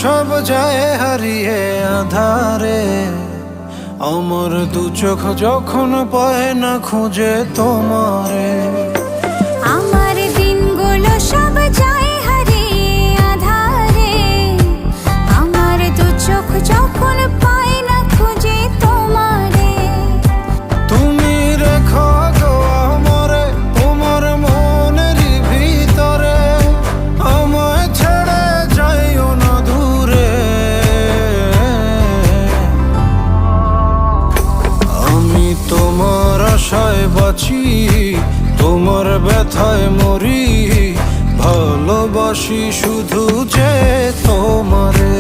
সব যায় হারিয়ে আধারে, আমার দু চোখ যখন পায় না খুঁজে তোমারে। আমার দিনগুলো সব যায় হারিয়ে আধারে, আমার দু চোখ যখন পায় না খুঁজে তোমারে। তুমি রেখো গো আমারে তোমার মনের ভিতরে, আমায় ছেড়ে যাইও না দূরে। আমি তোমার আশায় বাঁচি, তোমার ব্যথায় মরি, ভালোবাসি শুধু যে তোমারে।